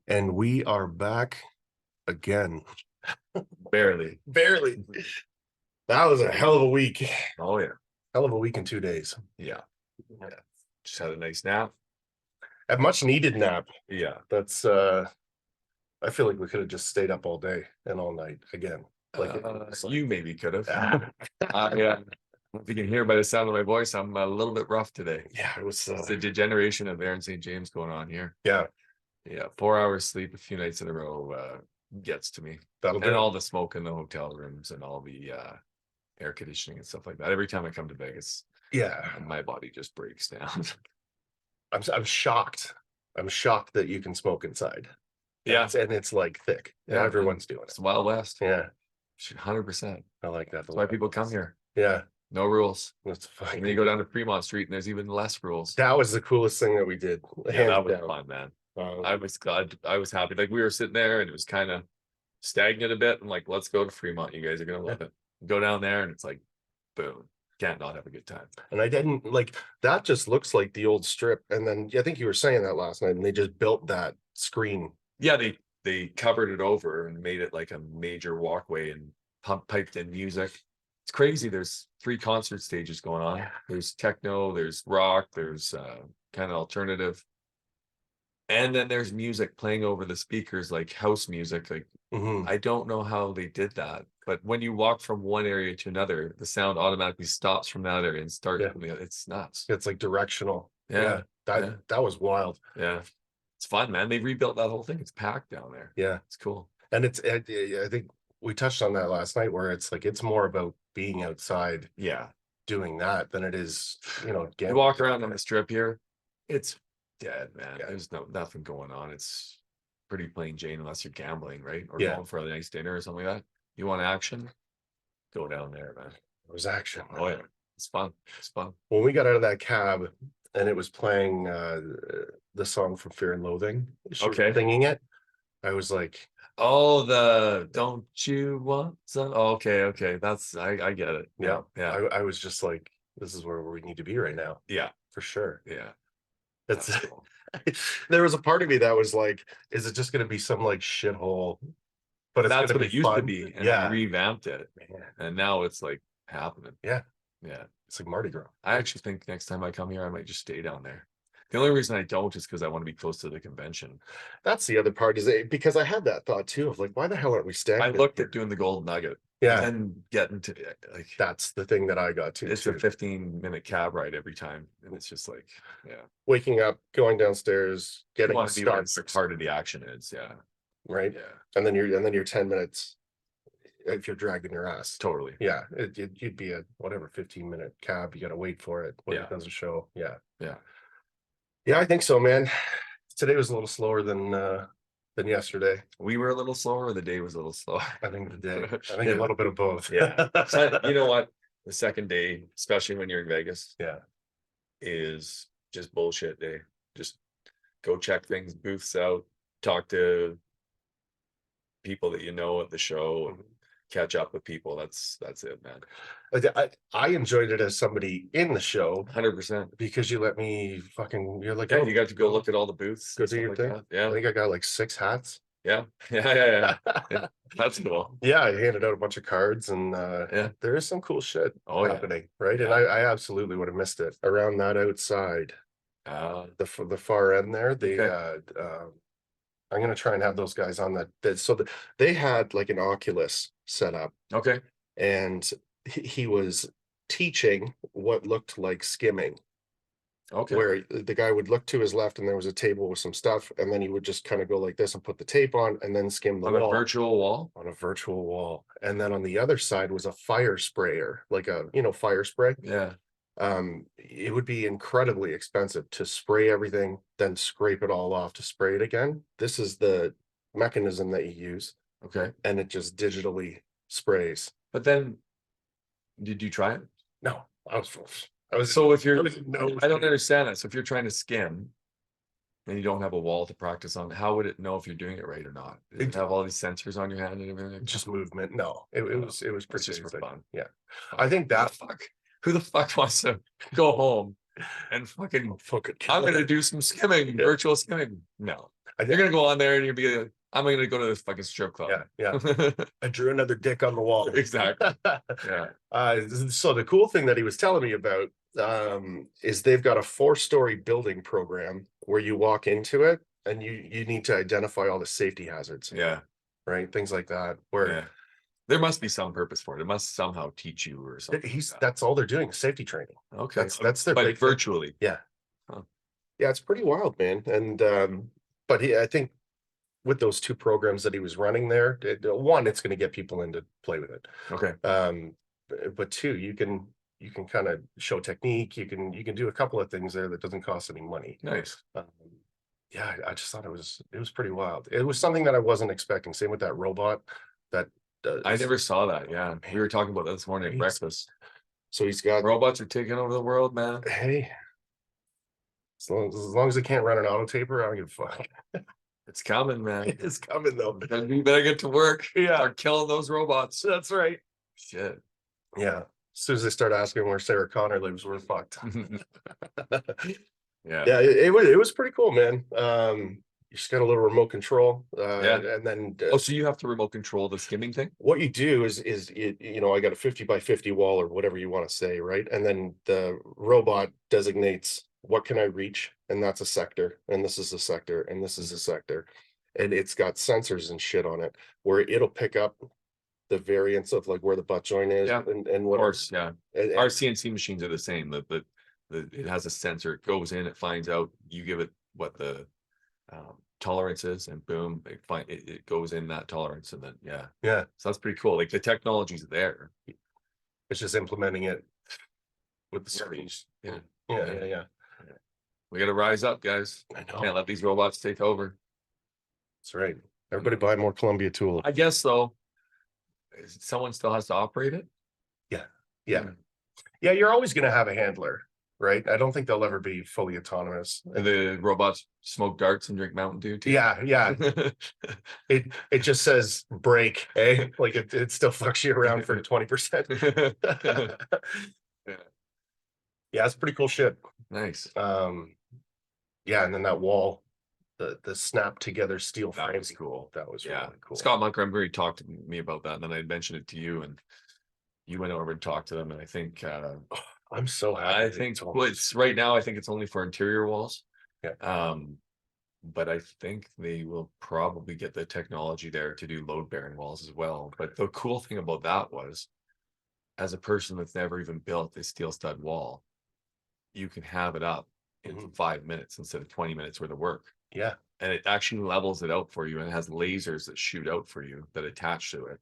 And we are back again. Barely. Barely. That was a hell of a week. Oh yeah. Hell of a week in 2 days. Yeah. Just had a nice nap. A much needed nap. Yeah. That's I feel like we could have just stayed up all day and all night again. You maybe could have. Yeah. If you can hear by the sound of my voice, I'm a little bit rough today. Yeah, it was It's the degeneration of Aaron St. James going on here. yeah. Yeah. 4 hours sleep a few nights in a row gets to me. That'll do And it. all the smoke in the hotel rooms and all the air conditioning and stuff like that. Every time I come to Vegas, Yeah. my body just breaks down. I'm shocked. I'm shocked that you can smoke inside. Yeah. And it's like thick. Yeah, everyone's doing it. It's Wild West. Yeah. 100%. I like that. That's why people come here. Yeah. No rules. That's fine. And then you go down to Fremont Street and there's even less rules. That was the coolest thing that we did. Yeah, that was fun, man. I was glad. I was happy. Like we were sitting there and it was kind of stagnant a bit. I'm like, let's go to Fremont. You guys are gonna love it. Go down there and it's like, boom. Can't not have a good time. And I didn't like that. Just looks like the old strip. And then I think you were saying that last night, and they just built that screen. Yeah, they covered it over and made it like a major walkway and piped in music. It's crazy. There's 3 concert stages going on. Yeah. There's techno, there's rock, there's kind of alternative. And then there's music playing over the speakers, like house music. Like I don't know how they did that, but when you walk from one area to another, the sound automatically stops from that area and starts. Yeah. It's nuts. It's like directional. Yeah. That was wild. Yeah. It's fun, man. They rebuilt that whole thing. It's packed down there. Yeah. It's cool. And I think we touched on that last night, where it's like, it's more about being outside. Yeah. Doing that than it is, you walk around on the strip here. It's dead, man. Yeah. There's nothing going on. It's pretty plain Jane, unless you're gambling, right? Or going for a nice dinner or something like that. You want action? Go down there, man. It was action. Oh yeah. It's fun. It's fun. When we got out of that cab and it was playing the song from Fear and Loathing, singing it, I was like, oh, the don't you want some? Oh, okay. That's I get it. Yeah. I was just like, this is where we need to be right now. Yeah, for sure. Yeah. That's cool. There was a part of me that was like, is it just going to be some like shithole? But that's what it used to be, and I revamped it, and now it's like happening. Yeah. It's like Mardi Gras. I actually think next time I come here, I might just stay down there. The only reason I don't is because I want to be close to the convention. That's the other part, is because I had that thought too of like, why the hell aren't we staying? I looked at doing the Gold Nugget. Yeah. And getting to like, that's the thing that I got to. It's a 15-minute cab ride every time. And it's just like, waking up, going downstairs, getting a start. Part of the action is, right. Yeah. And then you're 10 minutes if you're dragging your ass. Totally. Yeah. You'd be a 15-minute cab. You got to wait for it when it does a show. Yeah. Yeah, I think so, man. Today was a little slower than yesterday. We were a little slower, or the day was a little slower? I think the day. I think a little bit of both. Yeah. So, you know what? The second day, especially when you're in Vegas, is just bullshit day. Just go check things, booths out, talk to people that you know at the show, and catch up with people. That's it, man. I enjoyed it as somebody in the show, 100%, because you let me you're like, you got to go look at all the booths, go do your thing. Yeah, I think I got like 6 hats. Yeah. That's cool. Yeah, I handed out a bunch of cards, and there is some cool shit happening, right? And I absolutely would have missed it around that outside, the far end there. They I'm gonna try and have those guys on that. So they had like an Oculus set up. Okay. And he was teaching what looked like skimming. Okay. Where the guy would look to his left and there was a table with some stuff, and then he would just kind of go like this and put the tape on and then skim the wall. On a virtual wall? On a virtual wall. And then on the other side was a fire sprayer, like a, fire spray. Yeah. It would be incredibly expensive to spray everything, then scrape it all off to spray it again. This is the mechanism that you use. Okay. And it just digitally sprays. But then, did you try it? No, I was. So if you're, I don't understand that. So if you're trying to skim and you don't have a wall to practice on, how would it know if you're doing it right or not? Does it have all these sensors on your hand and everything? Just movement. No, it was pretty just for fun. Yeah. I think that who the fuck wants to go home and fucking I'm gonna do some skimming, virtual skimming? No. You're gonna go on there and you'll be like, I'm gonna go to this fucking strip club. Yeah. I drew another dick on the wall. Exactly. Yeah. So the cool thing that he was telling me about is they've got a 4-story building program where you walk into it and you need to identify all the safety hazards. Yeah. Right. Things like that. Where there must be some purpose for it. It must somehow teach you or something. That's all they're doing, safety training. Okay. That's their but big virtually. thing. Yeah. Huh. Yeah, it's pretty wild, man. And but I think with those 2 programs that he was running there, one, it's going to get people in to play with it. Okay. But 2, you can kind of show technique. You can do a couple of things there that doesn't cost any money. Nice. Yeah, I just thought it was pretty wild. It was something that I wasn't expecting. Same with that robot. That I never saw that. Yeah, we were talking about that this morning at breakfast. So he's got robots are taking over the world, man. Hey, as long as they can't run an auto taper, I don't give a fuck. It's coming, man. It's coming though. You better get to work. Yeah, start killing those robots. That's right. Shit. Yeah. As soon as they start asking where Sarah Connor lives, we're fucked. Yeah, it was pretty cool, man. You just got a little remote control, and then so you have to remote control the skimming thing. What you do is I got a 50 by 50 wall or whatever you want to say, right? And then the robot designates what can I reach, and that's a sector, and this is a sector, and this is a sector, and it's got sensors and shit on it where it'll pick up the variance of like where the butt joint is, and what. Of course, yeah. Our CNC machines are the same. It has a sensor. It goes in, it finds out. You give it what the tolerance is, and boom, it goes in that tolerance, and then so that's pretty cool. Like the technology's there. It's just implementing it with the screens. Yeah. We got to rise up, guys. I know. Can't let these robots take over. That's right. Everybody buy more Columbia tools. I guess so. Someone still has to operate it. Yeah. You're always going to have a handler, right? I don't think they'll ever be fully autonomous. And the robots smoke darts and drink Mountain Dew too. Yeah. It just says break, eh? Like it still fucks you around for 20%. Yeah, it's pretty cool shit. Nice. Yeah, and then that wall, the snap together steel frame. That was cool. That was really cool. Scott Montgomery talked to me about that, and then I mentioned it to you, and you went over and talked to them, and I think I'm so happy. I think it's right now. I think it's only for interior walls. Yeah. But I think they will probably get the technology there to do load bearing walls as well. But the cool thing about that was, as a person that's never even built a steel stud wall, you can have it up in 5 minutes instead of 20 minutes worth of work. Yeah. And it actually levels it out for you, and it has lasers that shoot out for you that attach to it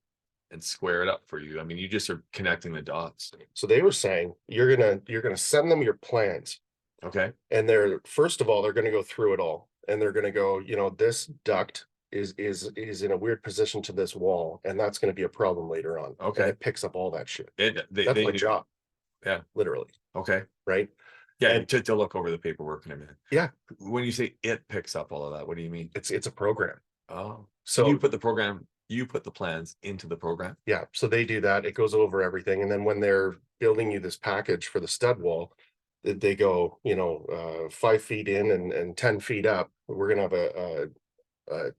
and square it up for you. I mean, you just are connecting the dots. So they were saying you're gonna send them your plans. Okay. And first of all, they're gonna go through it all. And they're gonna go, this duct is in a weird position to this wall, and that's gonna be a problem later on. Okay. And it picks up all that shit. That's my job. Yeah. Literally. Okay. Right. Yeah, and to look over the paperwork and everything. Yeah. When you say it picks up all of that, what do you mean? It's a program. Oh, so you put the plans into the program. Yeah. So they do that. It goes over everything. And then when they're building you this package for the stud wall, they go, 5 feet in and 10 feet up. We're going to have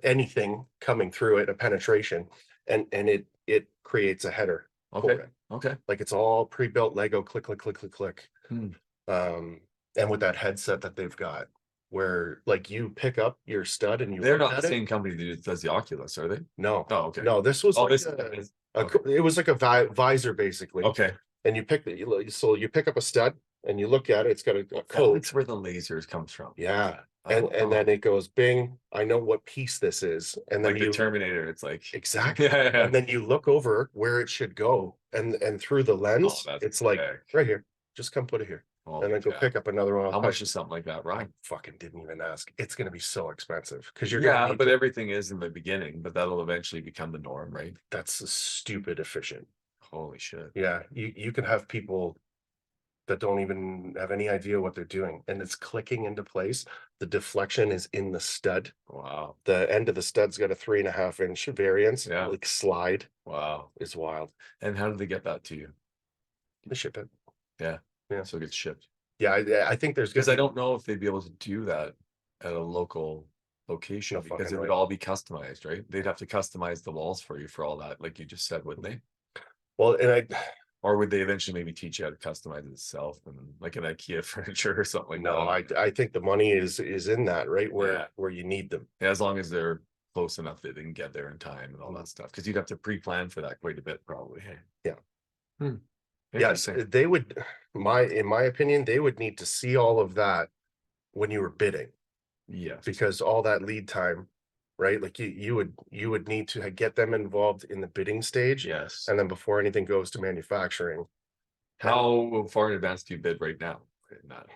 anything coming through it, a penetration, and it creates a header. Okay. Like it's all pre-built Lego, click, click, click, click, click. And with that headset that they've got, where like you pick up your stud and they're not the same company that does the Oculus, are they? No. Oh, okay. No, this was it was like a visor basically. Okay. And you pick you pick up a stud and you look at it, it's got a code. That's where the lasers comes from. Yeah. And then it goes bing, I know what piece this is. And then like the Terminator, it's like exactly. And then you look over where it should go, and through the lens, it's like right here. Just come put it here. And then go pick up another one. How much is something like that, right? I fucking didn't even ask. It's gonna be so expensive because you're but everything is in the beginning, but that'll eventually become the norm, right? That's stupid efficient. Holy shit. Yeah, you can have people that don't even have any idea what they're doing, and it's clicking into place. The deflection is in the stud. Wow. The end of the stud's got a 3.5-inch variance. Yeah. Like slide. Wow. It's wild. And how did they get that to you? They ship it. Yeah. So it gets shipped. Yeah, I think there's because I don't know if they'd be able to do that at a local location No because fucking it would way. all be customized, right? They'd have to customize the walls for you for all that, like you just said, wouldn't they? Well, and Or would they eventually maybe teach you how to customize it itself and like an IKEA furniture or something like that? I think the money is in that, right? Yeah. Where you need them. Yeah, as long as they're close enough that they can get there in time and all that stuff. Because you'd have to pre-plan for that quite a bit, probably. Hey. Yeah. Hmm. Yes, Interesting. they would, in my opinion, they would need to see all of that when you were bidding, Yes. because all that lead time, right? Like you would need to get them involved in the bidding stage, Yes. and then before anything goes to manufacturing. How far in advance do you bid right now? Not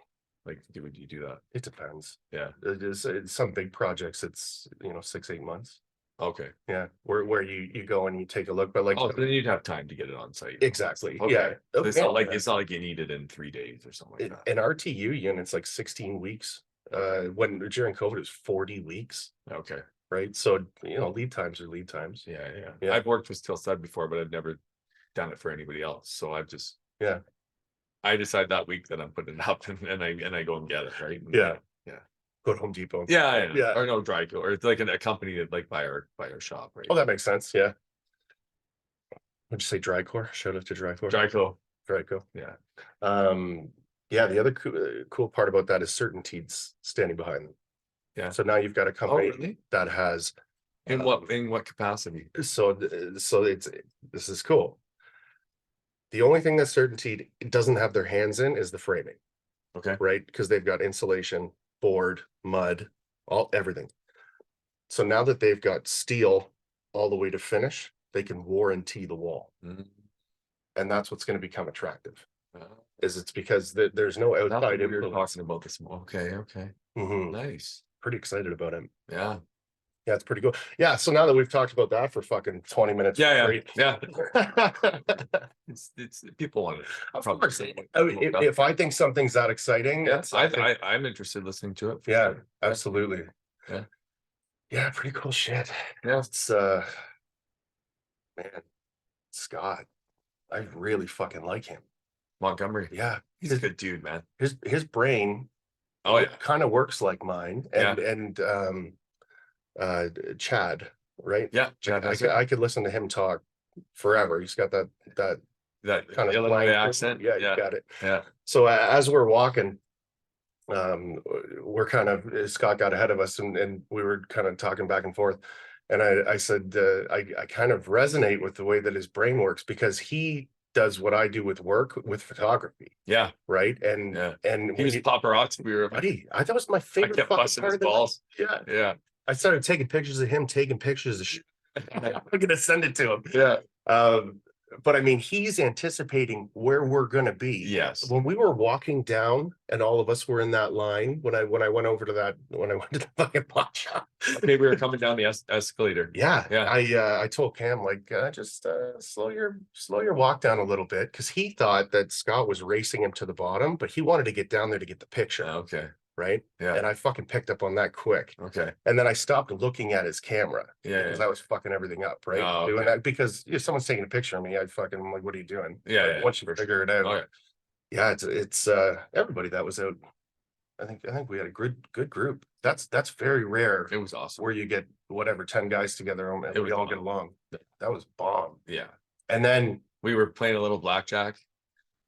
like would you do that? It depends. Yeah. It's some big projects. It's 6-8 months. Okay. Yeah, where you go and you take a look, but like Oh, so then you'd have time to get it on site. exactly. Okay. Yeah. So it's not like Yeah. it's not like you need it in 3 days or something like that. An RTU unit's like 16 weeks. When during COVID it was 40 weeks, Okay. right? So lead times are lead times. Yeah. I've worked with Steel Stud before, but I've never done it for anybody else. So I've just I decide that week that I'm putting it up and I go and get it, right? And Yeah. Go to Home Depot. Yeah. Or no, Dryco, or it's like a company that like by our shop, right? Oh, that makes sense. Yeah. Would you say Drycore? Shout out to Drycore. Dryco. Yeah. Yeah, the other cool part about that is CertainTeed's standing behind them. Yeah. So now you've got a company really? that has In what capacity? so this is cool. The only thing that CertainTeed doesn't have their hands in is the framing. Okay. Right? Because they've got insulation, board, mud, everything. So now that they've got steel all the way to finish, they can warranty the wall. And that's what's going to become attractive. It's because there's no outside influence. We were talking about this. Okay. Nice. Pretty excited about him. Yeah. Yeah, it's pretty cool. Yeah, so now that we've talked about that for fucking 20 minutes. Yeah. It's people want it. Of course. If I think something's that exciting, I'm interested in listening to it. Yeah, sure. Absolutely. Yeah, pretty cool shit. Yeah. It's man, Scott, I really fucking like him. Montgomery. Yeah, he's a good dude, man. His brain kind of works like mine. And Chad, right? Yeah, Chad. I could listen to him talk forever. He's got that kind of Illinois accent. Yeah, you got it. Yeah. So as we're walking, we're kind of Scott got ahead of us, and we were kind of talking back and forth. And I said I kind of resonate with the way that his brain works, because he does what I do with work with photography. Yeah. Right. And he was paparazzi. We were buddy. I thought was my favorite. I kept busting his balls. Yeah. I started taking pictures of him taking pictures of I'm gonna send it to him. Yeah. But I mean, he's anticipating where we're gonna be. Yes. When we were walking down and all of us were in that line, when I went over to the fucking pot shop. Okay, we were coming down the escalator. Yeah. I told Cam, like, just slow your walk down a little bit, because he thought that Scott was racing him to the bottom, but he wanted to get down there to get the picture. Okay. Right. Yeah. And I fucking picked up on that quick. Okay. And then I stopped looking at his camera. Yeah. Because I was fucking everything up. Right. Oh, Doing that because if someone's taking a picture of me, I'm like, what are you doing? Yeah. Once you figure it out. Oh, yeah. It's everybody that was out. I think we had a good group. That's very rare. It was awesome. Where you get 10 guys together and we all get along. That was bomb. Yeah. And then we were playing a little blackjack.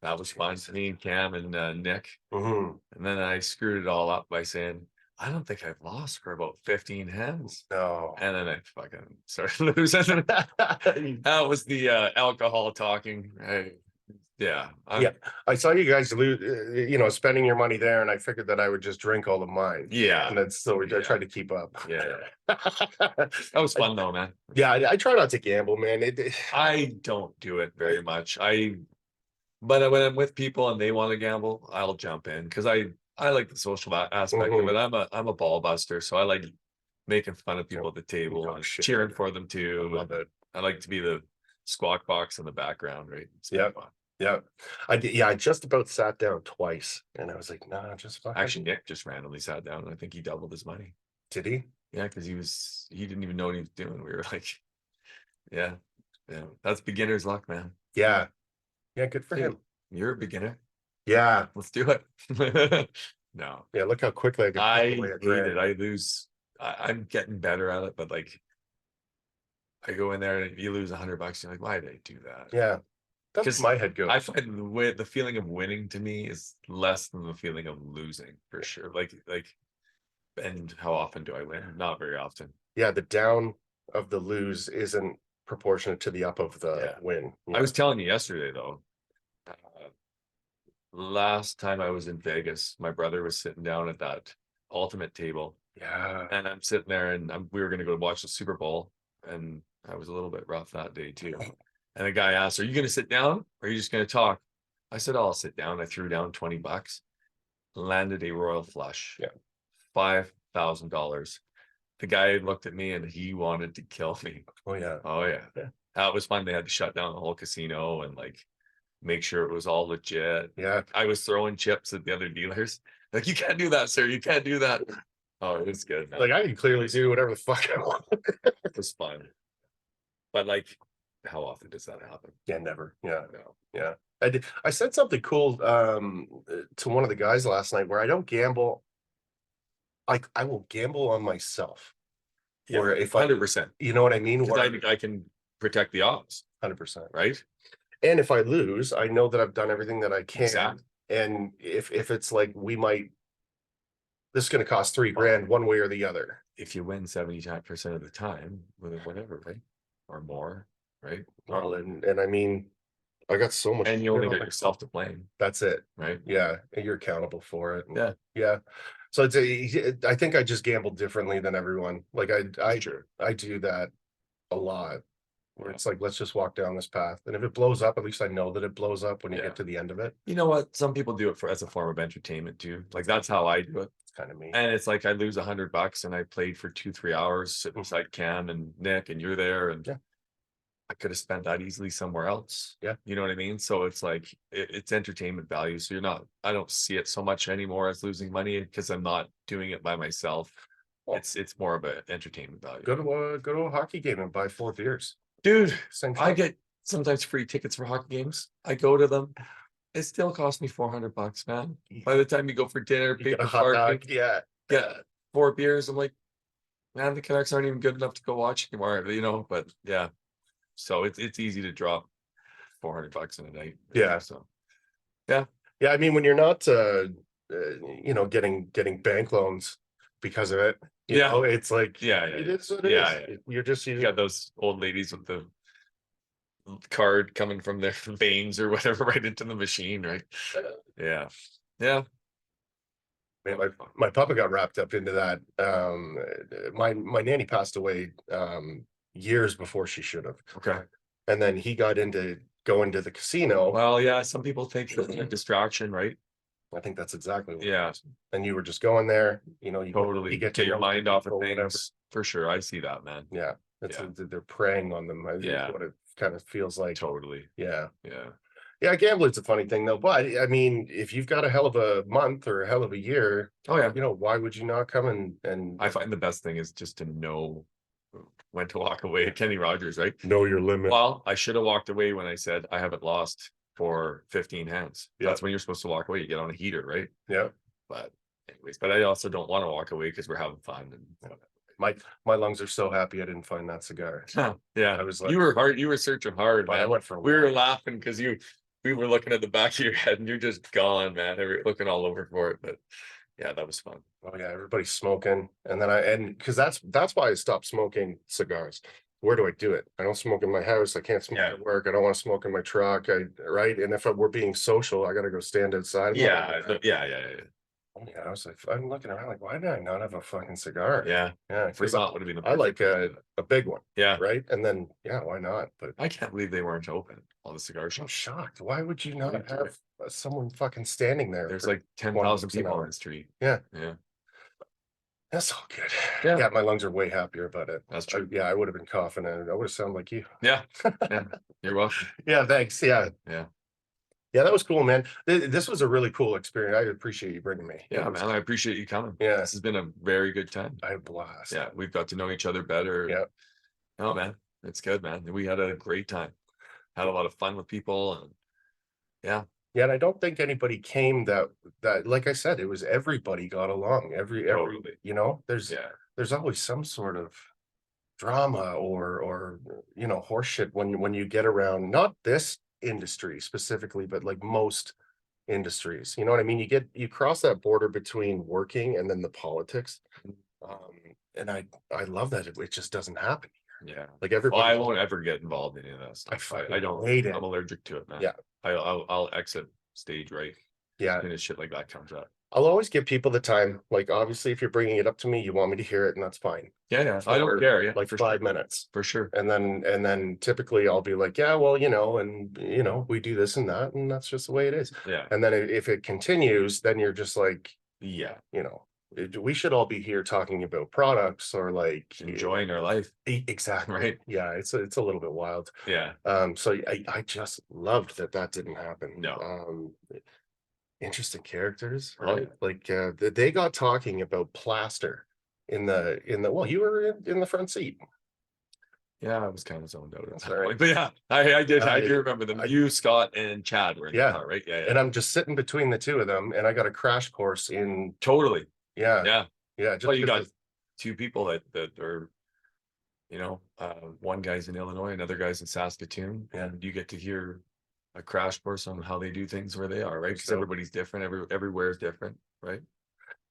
That was fun. Me and Cam and Nick. And then I screwed it all up by saying, I don't think I've lost for about 15 hands. No. And then I fucking started losing. That was the alcohol talking. I saw you guys lose, spending your money there, and I figured that I would just drink all of mine. Yeah. And that's so I tried to keep up. Yeah. That was fun though, man. Yeah, I try not to gamble, man. I don't do it very much. But when I'm with people and they want to gamble, I'll jump in, because I like the social aspect of it. I'm a ball buster, so I like making fun of people at the table and cheering for them too. I love it. I like to be the squawk box in the background, right? Yeah. Yeah. I just about sat down twice, and I was like, nah, just fucking. Actually, Nick just randomly sat down, and I think he doubled his money. Did he? Yeah, because he didn't even know what he was doing. We were like, yeah, that's beginner's luck, man. Yeah. Yeah, good for him. You're a beginner. Yeah. Let's do it. No. Yeah, look how quickly I could I put away a hate grand. it. I lose. I'm getting better at it, but like I go in there and if you lose $100, you're like, why did I do that? Yeah, that's Because where my head goes. I find the feeling of winning to me is less than the feeling of losing for sure. And how often do I win? Not very often. Yeah, the down of the lose isn't proportionate to the up of the Yeah. win. I was telling you yesterday though, last time I was in Vegas, my brother was sitting down at that ultimate table. Yeah. And I'm sitting there and we were going to go watch the Super Bowl. And I was a little bit rough that day too. And the guy asked, are you going to sit down or are you just going to talk? I said, I'll sit down. I threw down $20, landed a royal flush. Yeah. $5,000. The guy looked at me and he wanted to kill me. Oh yeah. Oh yeah. Yeah. That was fun. They had to shut down the whole casino and like make sure it was all legit. Yeah. I was throwing chips at the other dealers. Like, you can't do that, sir. You can't do that. Oh, it was good, man. Like I can clearly do whatever the fuck I want. It was fun. But like, how often does that happen? Yeah, never. Yeah. No. Yeah. I said something cool to one of the guys last night where I don't gamble. Like I will gamble on myself. Yeah, Or if 100%. you know what I mean? Because I can protect the odds. 100%. Right? And if I lose, I know that I've done everything that I can. Exactly. And if it's like this is going to cost $3,000 one way or the other. If you win 70% of the time, whatever, right? Or more, right? Well, and I mean, I got so much. And you only got yourself to blame. That's it. Right? Yeah. And you're accountable for it. Yeah. Yeah. So I think I just gambled differently than everyone. Like I do that a lot. Where it's like, let's just walk down this path. And if it blows up, at least I know that it blows up when you get to the end of it. You know what? Some people do it as a form of entertainment too. Like that's how I do it. It's kind of me. And it's like I lose $100 and I played for 2-3 hours sitting beside Cam and Nick and you're there and I could have spent that easily somewhere else. Yeah. You know what I mean? So it's like it's entertainment value. So I don't see it so much anymore as losing money because I'm not doing it by myself. Well, it's more of an entertainment value. Go to a hockey game and buy 4 beers. Dude, I get sometimes free tickets for hockey games. I go to them. It still costs me $400, man. By the time you go for dinner, pay for parking, get 4 beers. I'm like, man, the Canucks aren't even good enough to go watch anymore, you know. But yeah, so it's easy to drop $400 in a night. Yeah. So yeah. I mean, when you're not, getting bank loans because of it. You know, it's like it is what it is. You got those old ladies with the card coming from their veins or whatever right into the machine, right? Yeah. Man, my papa got wrapped up into that. My nanny passed away years before she should have. Okay. And then he got into going to the casino. Well, yeah, some people take the distraction, right? I think that's exactly what it was. And you were just going there, you totally get your mind off of things. For sure. I see that, man. Yeah. They're preying on them. That's what it kind of feels like. Totally. Yeah. Yeah, gambling's a funny thing though. But I mean, if you've got a hell of a month or a hell of a year, why would you not come and I find the best thing is just to know when to walk away. Kenny Rogers, right? Know your limit. Well, I should have walked away when I said I haven't lost for 15 hands. That's when you're supposed to walk away. You get on a heater, right? Yeah. But anyways, I also don't want to walk away because we're having fun. And my lungs are so happy I didn't find that cigar. Yeah. I was like, you were searching hard, man. I went for we were laughing because we were looking at the back of your head and you're just gone, man. Looking all over for it. But yeah, that was fun. Oh yeah, everybody's smoking. And then because that's why I stopped smoking cigars. Where do I do it? I don't smoke in my house. I can't smoke at work. I don't want to smoke in my truck. Right. And if we're being social, I got to go stand outside. Yeah. I was like, I'm looking around like, why did I not have a fucking cigar? Yeah. Because would have been I like a big one. Yeah. Right. And then, why not? But I can't believe they weren't open. All the cigar shops. I'm shocked. Why would you not have someone fucking standing there? There's like 10,000 people on the street. Yeah. That's all good. My lungs are way happier about it. That's true. I would have been coughing and I would have sounded like you. Yeah. You're welcome. Thanks. Yeah, that was cool, man. This was a really cool experience. I appreciate you bringing me. Yeah, man. I appreciate you coming. Yeah. This has been a very good time. I had a blast. Yeah. We've got to know each other better. Yeah. Oh, man. It's good, man. We had a great time. Had a lot of fun with people. And Yeah, and I don't think anybody came that like I said, it was everybody got along. Every Totally. you know, Yeah. there's always some sort of drama or horseshit when you get around not this industry specifically, but like most industries. You know what I mean? You cross that border between working and then the politics. Um, and I love that it just doesn't happen. Yeah. Like Well, everybody, I won't ever get involved in any of that I stuff. fucking I don't. hate it. I'm allergic to it, man. Yeah, I'll exit stage right yeah. as soon as shit like that comes up. I'll always give people the time. Like, obviously, if you're bringing it up to me, you want me to hear it, and that's fine. Yeah, yeah. I don't care. Yeah, Like for 5 minutes. For sure. And then typically I'll be like, yeah, well, and we do this and that, and that's just the way it is. Yeah. And then if it continues, then you're just like, Yeah. we should all be here talking about products or like Enjoying our life. exactly. Right. Yeah, it's a little bit wild. Yeah. So I just loved that didn't happen. No. Interesting characters, Oh, right? Like they got talking about plaster in the well, you were in the front seat. Yeah, I was kind of zoned out at That's that all right. point. But yeah, I did. I do I- remember them. I- You, Scott, and Chad were in the Yeah. car, right? Yeah, And I'm just sitting between the two of them, and I got a crash course in totally. yeah, Yeah. yeah. Just Well, you 'cause got two people that are, one guy's in Illinois, another guy's in Saskatoon, Yeah. and you get to hear a crash course on how they do things where they are, right? Because So- everybody's different. Everywhere is different, right?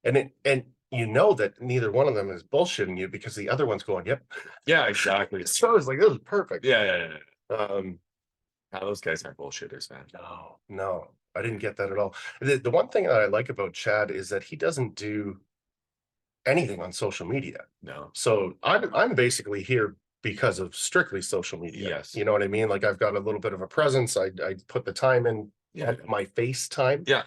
and that neither one of them is bullshitting you because the other one's going, yep. Yeah, exactly. So I was like, this is perfect. Yeah. Um, Those guys aren't bullshitters, man. no, I didn't get that at all. The one thing that I like about Chad is that he doesn't do anything on social media. No. So I'm basically here because of strictly social media. Yes. You know what I mean? Like I've got a little bit of a presence. I put the time in, my face time. Yeah.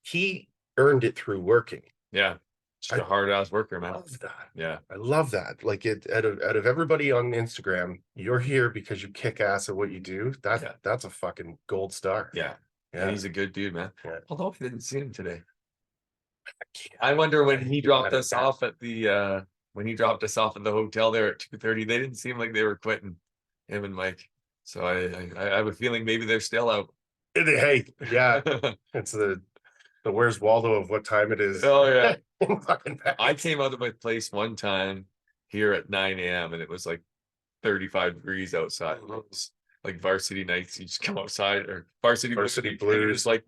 He earned it through working. Yeah. Just a hard ass worker, I man. love that. Yeah. I love that. Like out of everybody on Instagram, you're here because you kick ass at what you do. That's a fucking gold star. Yeah. Yeah. And he's a good dude, man. Yeah. Although I didn't see him today. I wonder when he dropped us off at the hotel there at 2:30, they didn't seem like they were quitting, him and Mike. So I have a feeling maybe they're still out. Hey, yeah. It's the Where's Waldo of what time it is. Oh yeah. Fucking I came out of my place one time here at 9 a.m. and it was like 35 degrees outside. It was like varsity nights. You just come outside, or varsity Blues. and you're just like,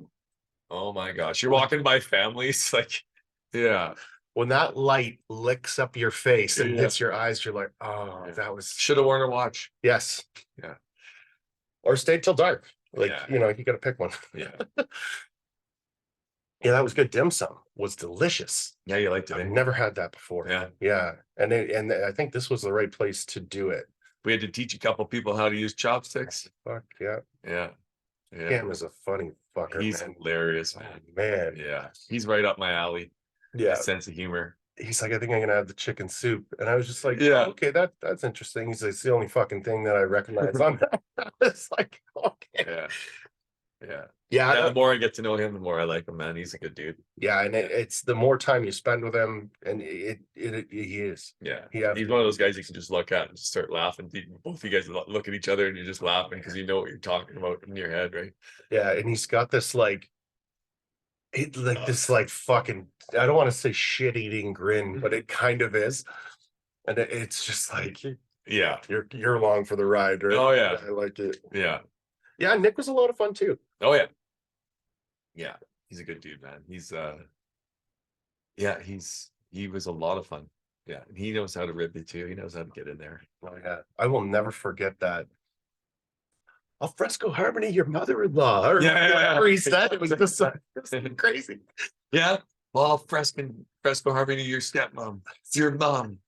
oh my gosh, you're walking by families. Like, yeah. When that light licks up your face and Yeah. hits your eyes, you're like, oh, that was Should have worn a watch. yes. Yeah. Or stayed till dark. Like, Yeah. you gotta pick one. Yeah. Yeah, that was good. Dim sum was delicious. Yeah, you liked it. I've Eh? never had that before. Yeah. Yeah. And I think this was the right place to do it. We had to teach a couple people how to use chopsticks. Fuck yeah. Yeah. Yeah. Cam is a funny fucker. He's man. hilarious, Oh, man. man. Yeah. He's right up my alley. Yeah. Sense of humor. He's like, I think I'm gonna have the chicken soup. And I was just like, Yeah. okay, that's interesting. He's like, it's the only fucking thing that I recognize on that. It's like, okay. Yeah. Yeah. Yeah. Yeah, the more I get to know him, the more I like him, man. He's a good dude. Yeah, and it's the more time you spend with him, and he is. Yeah. Yeah. He's one of those guys you can just look at and just start laughing. Both of you guys look at each other and you're just laughing because you know what you're talking about in your head, right? Yeah, and he's got this this fucking, I don't want to say shit eating grin, but it kind of is. And it's just like, Yeah. you're along for the ride, right? Oh yeah. I like it. Yeah. Yeah, Nick was a lot of fun too. Oh yeah. Yeah. He's a good dude, man. He's he was a lot of fun. Yeah. And he knows how to rip it too. He knows how to get in there. Oh yeah. I will never forget that. Al fresco harmony, your mother-in-law, or Yeah. whatever he said. It was just so crazy. Yeah. Well, fresco harmony, your stepmom. It's your mom.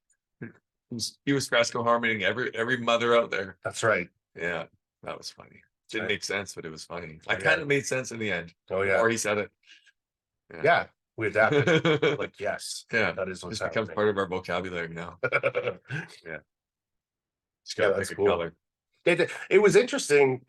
He was fresco harmony every mother out there. That's right. Yeah. That was funny. Didn't Right. make sense, but it was funny. Oh, I kind of made sense in the end. Oh yeah. Or he said it. Yeah. We adapted. Like, Like, yes. yeah. That is what's This becomes happening. part of our vocabulary now. Just Yeah, gotta that's pick cool. a color. It was interesting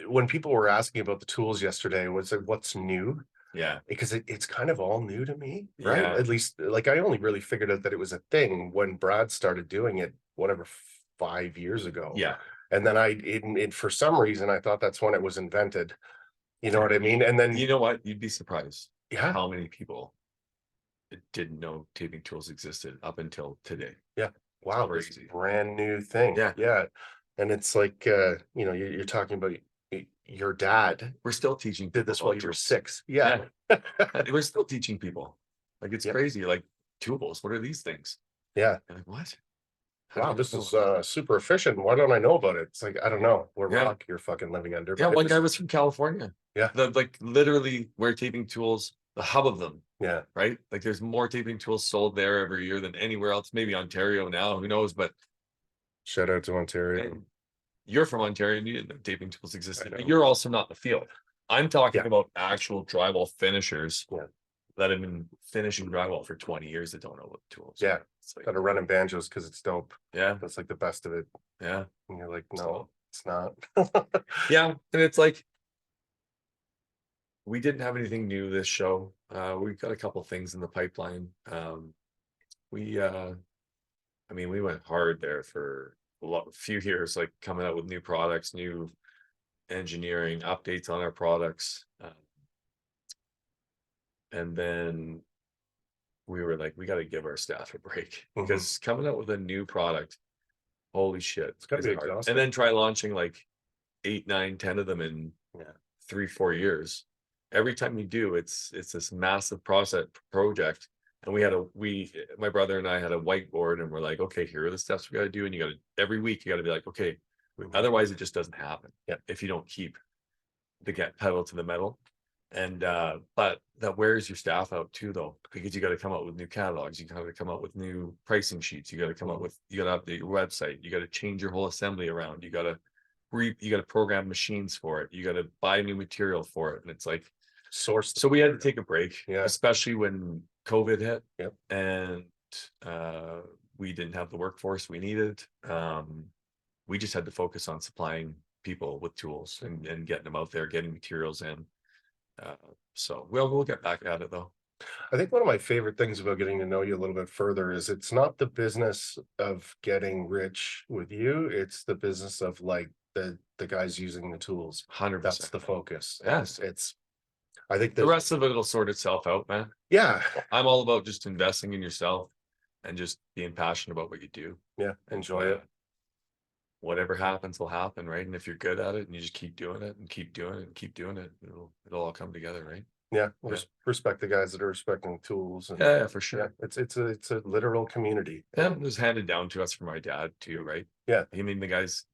when people were asking about the tools yesterday. Was it what's new? Yeah. Because it's kind of all new to me, right? Yeah. At least, like, I only really figured out that it was a thing when Brad started doing it, whatever, 5 years ago. Yeah. And then for some reason, I thought that's when it was invented. You know what I mean? And then, You know what? You'd be surprised yeah, how many people didn't know taping tools existed up until today. yeah. Wow, this Crazy. brand new thing. Yeah. Yeah. And it's like, you know, you're talking about your dad We're still teaching did people this while about you were tools. 6. Yeah. We're still teaching people. Like, it's Yep. crazy. Like, tools, what are these things? Yeah. You're like, what? How Wow, do you this is know? super efficient. Why don't I know about it? It's like, I don't know what Yeah. rock you're fucking living under. Yeah, But one guy was from California. yeah. Like literally where taping tools, the hub of them, Yeah. right? Like there's more taping tools sold there every year than anywhere else. Maybe Ontario now, who knows? But Shout out to Ontario. and you're from Ontario and you didn't know taping tools existed. know. But you're also not in the field. I'm talking Yeah. about actual drywall finishers Yeah. that have been finishing drywall for 20 years that don't know what tools. Yeah. It's like, That are running banjos because it's dope. yeah, That's like the best of it. yeah, And you're like, no, So- it's not. yeah. And it's like we didn't have anything new this show. We've got a couple things in the pipeline. We I mean, we went hard there for a few years, like coming out with new products, new engineering updates on our products. And then we were like, we got to give our staff a break because coming out with a new product, holy shit, It's gotta is be hard. exhausting. And then try launching like 8, 9, 10 of them in 3, 4 years. Every time you do, it's this massive project. And my brother and I had a whiteboard and we're like, okay, here are the steps we got to do. And you got to, every week, you got to be like, okay, otherwise it just doesn't happen. Yeah. If you don't keep the pedal to the metal. And, but that wears your staff out too, though, because you got to come out with new catalogs. You got to come out with new pricing sheets. You got to come out with, you got to update your website. You got to change your whole assembly around. You got to program machines for it. You got to buy new material for it. And it's like, Source. so we had to take a break, Yeah. especially when COVID hit. Yep. And we didn't have the workforce we needed. We just had to focus on supplying people with tools and getting them out there, getting materials in. So we'll get back at it though. I think one of my favorite things about getting to know you a little bit further is it's not the business of getting rich with you. It's the business of like the guys using the tools. 100%. That's the focus. Yes. I think the rest of it'll sort itself out, man. Yeah. I'm all about just investing in yourself and just being passionate about what you do. Yeah. Enjoy it. Whatever happens will happen, right? And if you're good at it and you just keep doing it and keep doing it and keep doing it, it'll all come together, right? Yeah. Respect the guys that are respecting tools. And, yeah, for sure. Yeah, it's a literal community. Yeah, it was handed down to us from my dad too, right? Yeah. I mean, the guy's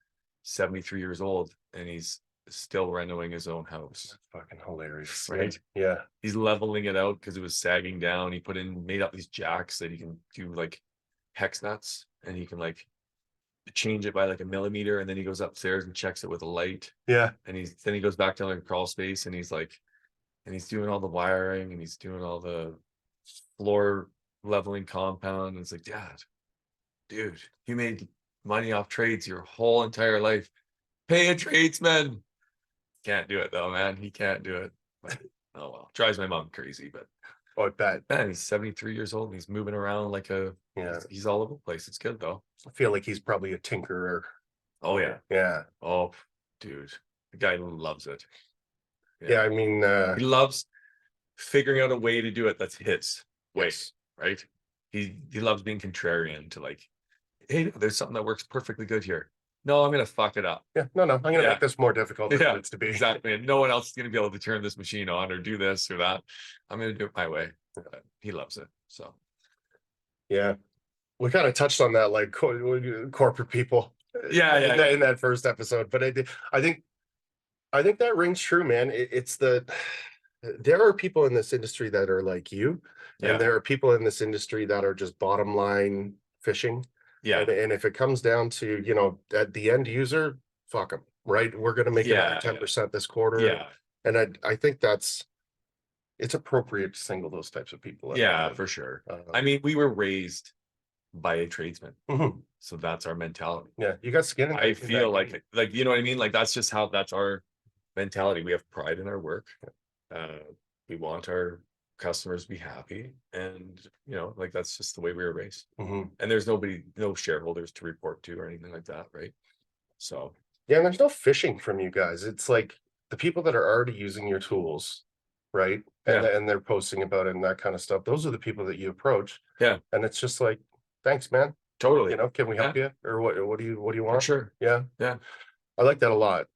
73 years old and he's still renovating his own house. That's fucking hilarious. Right? Yeah. He's leveling it out because it was sagging down. He made up these jacks that he can do like hex nuts and he can like change it by like a millimeter, and then he goes upstairs and checks it with a light. Yeah. And then he goes back down to the crawl space and he's doing all the wiring and he's doing all the floor leveling compound. And it's like, Dad, dude, you made money off trades your whole entire life. Pay a tradesman. Can't do it though, man. He can't do it. But, oh well, drives my mom crazy, but I bet. man, he's 73 years old and he's moving around like he's all over the place. It's good though. I feel like he's probably a tinkerer. Oh yeah. Yeah. Oh, dude, the guy loves it. Yeah, I mean, he loves figuring out a way to do it that's his way, right? He loves being contrarian to like, hey, there's something that works perfectly good here. No, I'm gonna fuck it up. Yeah, no, I'm gonna make this more difficult than it needs to be. Exactly. And no one else is gonna be able to turn this machine on or do this or that. I'm gonna do it my way. He loves it. So yeah, we kind of touched on that, like corporate people. Yeah, in that first episode, but I think that rings true, man. There are people in this industry that are like you, and there are people in this industry that are just bottom line fishing. Yeah. And if it comes down to, you know, at the end user, fuck them, right? We're going to make another 10% this quarter. Yeah. And I think it's appropriate to single those types of people out. Yeah, for sure. I mean, we were raised by a tradesman. Mm-hmm. So that's our mentality. Yeah. You got skin in I feel like, you know what I mean? Like, that's our mentality. We have pride in our work. We want our customers to be happy, and you know, like that's just the way we were raised. And there's no shareholders to report to or anything like that, right? So yeah, and there's no fishing from you guys. It's like the people that are already using your tools, right? And they're posting about it and that kind of stuff. Those are the people that you approach. Yeah. And it's just like, thanks, man. Totally. You know, can we help you? Or what do you want? For sure. Yeah. Yeah. I like that a lot.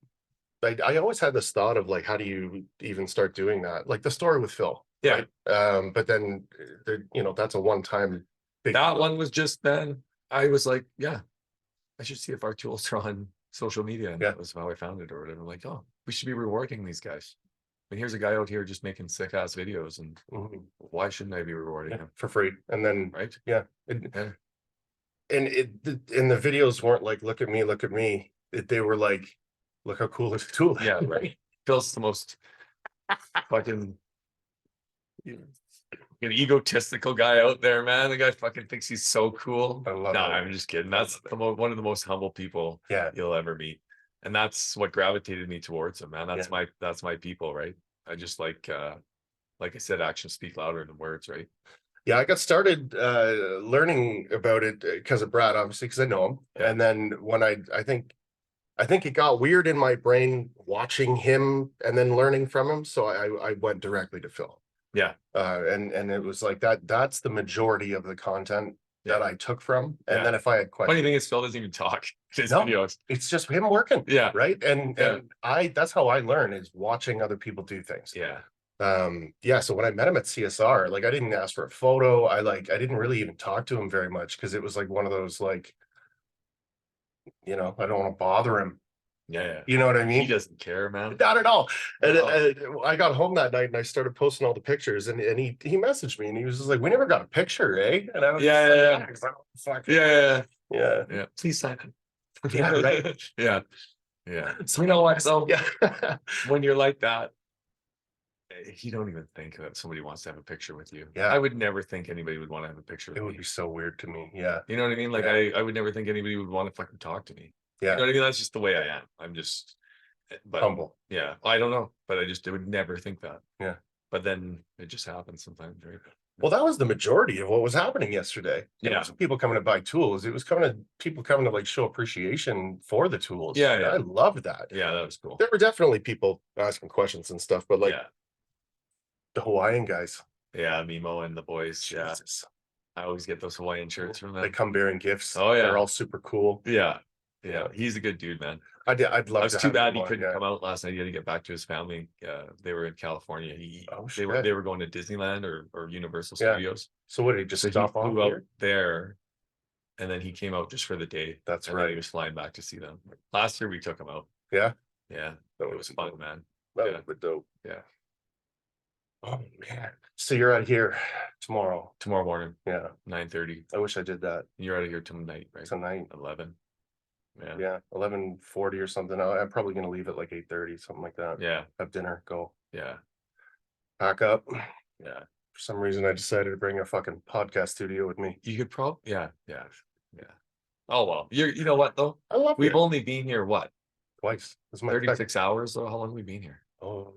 I always had this thought of like, how do you even start doing that? Like the story with Phil. Yeah. Right? But then, you know, that's a one-time big. That one was just then I was like, yeah, I should see if our tools are on social media. And that was how I found it or whatever. Like, oh, we should be rewarding these guys. I mean, here's a guy out here just making sick ass videos, and why shouldn't I be rewarding him for free? And then, right? Yeah. And the videos weren't like, look at me. They were like, look how cool this tool is. Yeah, right. Phil's the most fucking an egotistical guy out there, man. The guy fucking thinks he's so cool. I love it. I'm just kidding. That's one of the most humble people you'll ever meet. And that's what gravitated me towards him, man. That's my people, right? I just like I said, actions speak louder than words, right? Yeah, I got started learning about it because of Brad, obviously, because I know him. Yeah. And then when I think it got weird in my brain watching him and then learning from him. So I went directly to Phil. Yeah. And it was like that's the majority of the content that I took from. And then if I had questions. Funny thing is, Phil doesn't even talk in his videos. It's just him working. Yeah. Right. And that's how I learn, is watching other people do things. Yeah. So when I met him at CSR, like I didn't ask for a photo. I didn't really even talk to him very much, because it was like one of those, like, you know, I don't want to bother him. Yeah. You know what I mean? He doesn't care, man. Not at all. And I got home that night and I started posting all the pictures, and he messaged me and he was just like, we never got a picture, eh? And I was yeah. Please sign it. Yeah, right. Yeah. So you know what? So yeah. When you're like that, you don't even think that somebody wants to have a picture with you. Yeah. I would never think anybody would want to have a picture with me. It would be so weird to me. Yeah. You know what I mean? Like I would never think anybody would want to fucking talk to me. Yeah. You know what I mean? That's just the way I am. I'm just humble. Yeah. I don't know. But I would never think that. Yeah. But then it just happens sometimes, right? Well, that was the majority of what was happening yesterday. It wasn't people coming to buy tools. It was people coming to like show appreciation for the tools. Yeah. I loved that. Yeah, that was cool. There were definitely people asking questions and stuff, but like the Hawaiian guys. Yeah, Mimo and the boys. Jesus. I always get those Hawaiian shirts from them. They come bearing gifts. Oh yeah. They're all super cool. Yeah. He's a good dude, man. I'd love to. It's too bad he couldn't come out last night. He had to get back to his family. They were in California. They were going to Disneyland or Universal Studios. So what did he just stop off out there? And then he came out just for the day. That's right. He was flying back to see them. Last year we took him out. Yeah. It was fun, man. That was dope. Yeah. Oh man. So you're out here tomorrow. Tomorrow morning. Yeah. 9:30. I wish I did that. You're out of here tonight, right? Tonight. 11. Yeah. 11:40 or something. I'm probably gonna leave at like 8:30, something like that. Yeah. Have dinner, go. Yeah. Pack up. Yeah. For some reason I decided to bring a fucking podcast studio with me. You could probably yeah. Oh well. You know what though? I love We've only been here what? Twice. This is my 36 hours though. How long have we been here? Oh.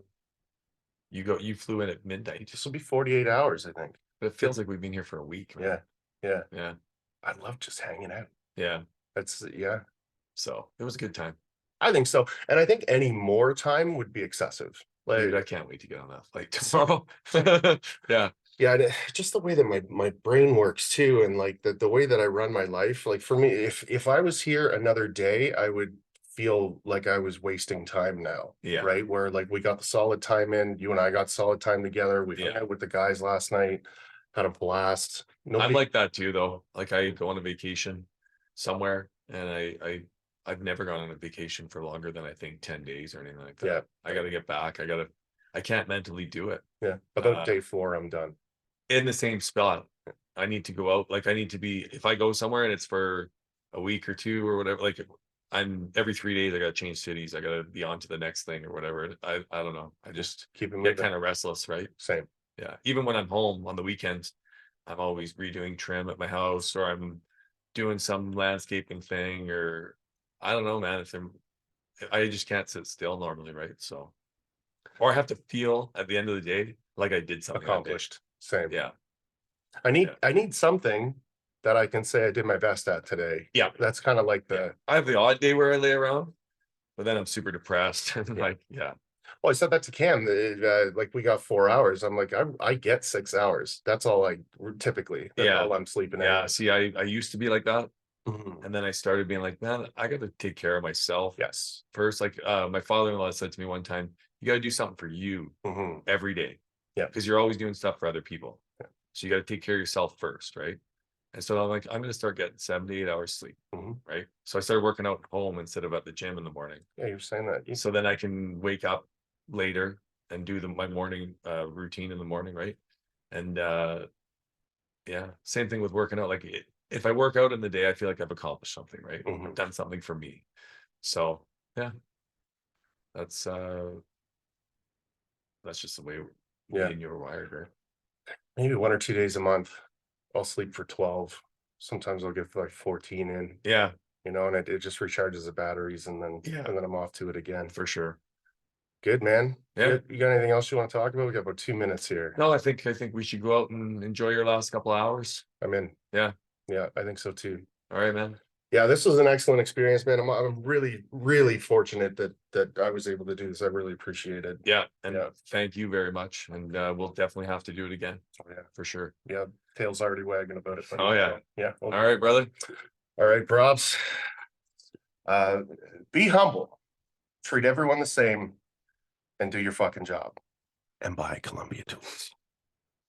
You flew in at midnight. This will be 48 hours, I think. But it feels like we've been here for a week. Man. Yeah. I love just hanging out. Yeah. So it was a good time. I think so. And I think any more time would be excessive. Like, dude, I can't wait to get on that flight tomorrow. Yeah. Just the way that my brain works too. And like the way that I run my life, like for me, if I was here another day, I would feel like I was wasting time now. Yeah. Right. Where like we got the solid time in, you and I got solid time together. We hung out with the guys last night, had a blast. I'm like that too, though. Like I go on a vacation somewhere and I've never gone on a vacation for longer than I think 10 days or anything like that. Yeah. I got to get back. I can't mentally do it. Yeah. About day 4, I'm done. In the same spot. I need to go out. Like I need to be, if I go somewhere and it's for a week or 2 or whatever, like I'm every 3 days, I got to change cities. I got to be on to the next thing or whatever. I don't know. I just get kind of restless, right? Same. Yeah. Even when I'm home on the weekends, I'm always redoing trim at my house, or I'm doing some landscaping thing, or I don't know, man. I just can't sit still normally, right? So, or I have to feel at the end of the day like I did something accomplished. Same. Yeah. I need something that I can say I did my best at today. Yeah. That's kind of like I have the odd day where I lay around, but then I'm super depressed and Well, I said that to Cam, like we got 4 hours. I'm like, I get 6 hours. That's all typically, that's all I'm sleeping Yeah. anyway. See, I used to be like that. Mhm. And then I started being like, man, I got to take care of myself Yes. first. Like my father-in-law said to me one time, you got to do something for you Mhm. every day. Yeah. Because you're always doing stuff for other people. So you got to take care of yourself first, right? And so I'm like, I'm going to start getting 7 to 8 hours sleep, Mhm. right? So I started working out at home instead of at the gym in the morning. Yeah, you're saying that. So then I can wake up later and do my morning routine in the morning, right? And yeah, same thing with working out. Like if I work out in the day, I feel like I've accomplished something, right? Mhm. I've done something for me. So yeah, that's just the way me and you are wired, right? Maybe 1 or 2 days a month, I'll sleep for 12. Sometimes I'll get like 14 in, Yeah, and it just recharges the batteries, and then Yeah. I'm off to it again. for sure. Good, man. Yeah. You got anything else you want to talk about? We got about 2 minutes here. No, I think we should go out and enjoy your last couple hours. I'm in. Yeah. Yeah, I think so too. All right, man. Yeah, this was an excellent experience, man. I'm really, really fortunate that I was able to do this. I really appreciate it. Yeah. And Yeah. thank you very much. And we'll definitely have to do it again Oh, yeah. for sure. Yeah. Tail's already wagging about it. buddy. Oh, yeah. Yeah. All right, brother. All right, props. Be humble, treat everyone the same, and do your fucking job. And buy Columbia tools.